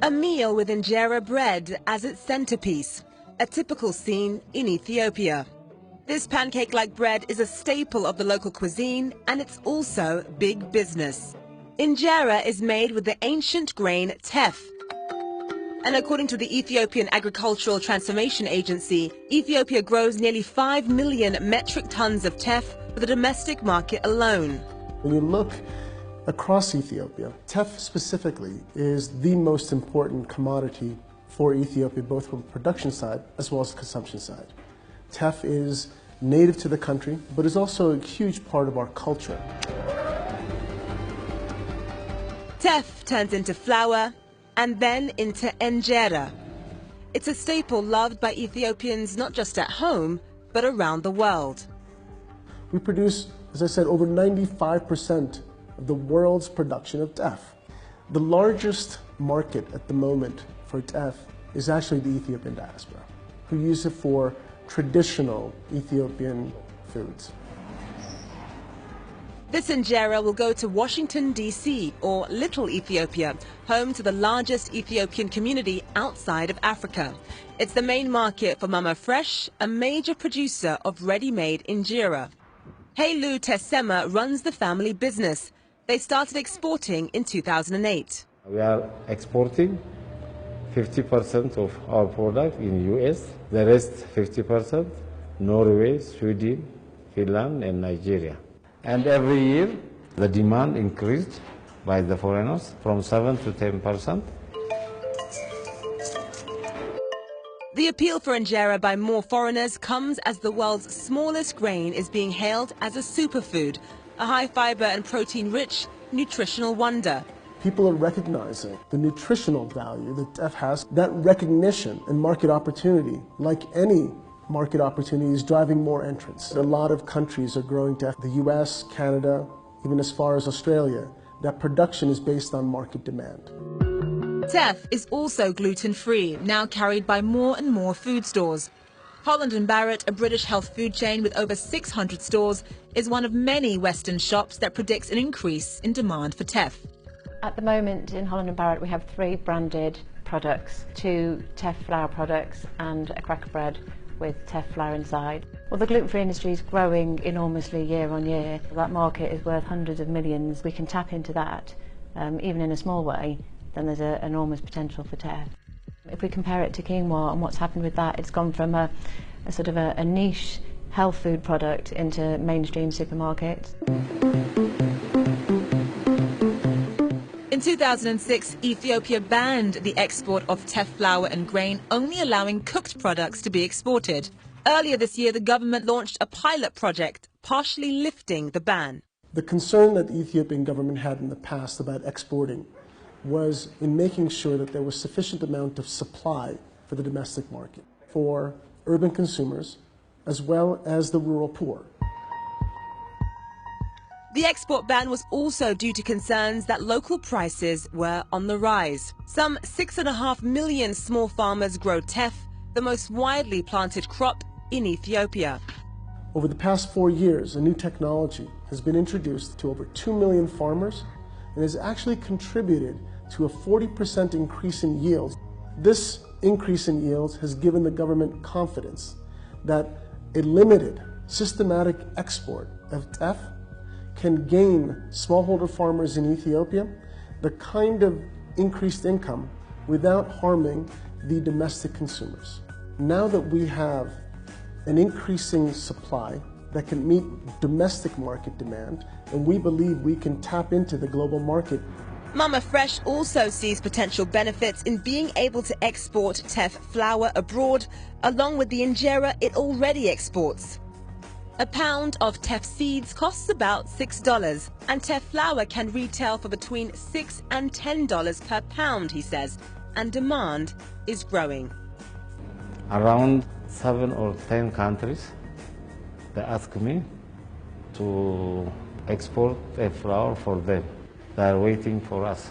A meal with injera bread as its centerpiece, a typical scene in Ethiopia. This pancake-like bread is a staple of the local cuisine, and it's also big business. Injera is made with the ancient grain teff. And according to the Ethiopian Agricultural Transformation Agency, Ethiopia grows nearly 5 million metric tons of teff for the domestic market alone. When you look across Ethiopia, teff specifically is the most important commodity for Ethiopia, both from the production side as well as the consumption side. Teff is native to the country, but is also a huge part of our culture. Teff turns into flour and then into injera. It's a staple loved by Ethiopians not just at home, but around the world. We produce, as I said, over 95% of the world's production of teff. The largest market at the moment for teff is actually the Ethiopian diaspora, who use it for traditional Ethiopian foods. This injera will go to Washington, D.C., or Little Ethiopia, home to the largest Ethiopian community outside of Africa. It's the main market for Mama Fresh, a major producer of ready-made injera. Heilu Tesema runs the family business. They started exporting in 2008. We are exporting 50% of our product in US, the rest 50% Norway, Sweden, Finland and Nigeria. And every year the demand increased by the foreigners from 7 to 10%. The appeal for injera by more foreigners comes as the world's smallest grain is being hailed as a superfood, a high-fiber and protein-rich nutritional wonder. People are recognizing the nutritional value that teff has. That recognition and market opportunity, like any market opportunity, is driving more entrants. A lot of countries are growing teff, the US, Canada, even as far as Australia. That production is based on market demand. Teff is also gluten-free, now carried by more and more food stores. Holland & Barrett, a British health food chain with over 600 stores, is one of many Western shops that predicts an increase in demand for teff. At the moment in Holland & Barrett we have 3 branded products, 2 teff flour products and a cracker bread with teff flour inside. Well, the gluten-free industry is growing enormously year on year. That market is worth hundreds of millions. We can tap into that, even in a small way, then there's an enormous potential for teff. If we compare it to quinoa and what's happened with that, it's gone from a sort of a niche health food product into mainstream supermarkets. In 2006, Ethiopia banned the export of teff flour and grain, only allowing cooked products to be exported. Earlier this year, the government launched a pilot project, partially lifting the ban. The concern that the Ethiopian government had in the past about exporting was in making sure that there was sufficient amount of supply for the domestic market, for urban consumers, as well as the rural poor. The export ban was also due to concerns that local prices were on the rise. Some 6.5 million small farmers grow teff, the most widely planted crop in Ethiopia. Over the past 4 years, a new technology has been introduced to over 2 million farmers and has actually contributed to a 40% increase in yields. This increase in yields has given the government confidence that a limited, systematic export of teff can gain smallholder farmers in Ethiopia the kind of increased income without harming the domestic consumers. Now that we have an increasing supply that can meet domestic market demand, and we believe we can tap into the global market. Mama Fresh also sees potential benefits in being able to export teff flour abroad, along with the injera it already exports. A pound of teff seeds costs about $6, and teff flour can retail for between $6 and $10 per pound, he says, and demand is growing. Around 7 or 10 countries, they ask me to export teff flour for them. They are waiting for us.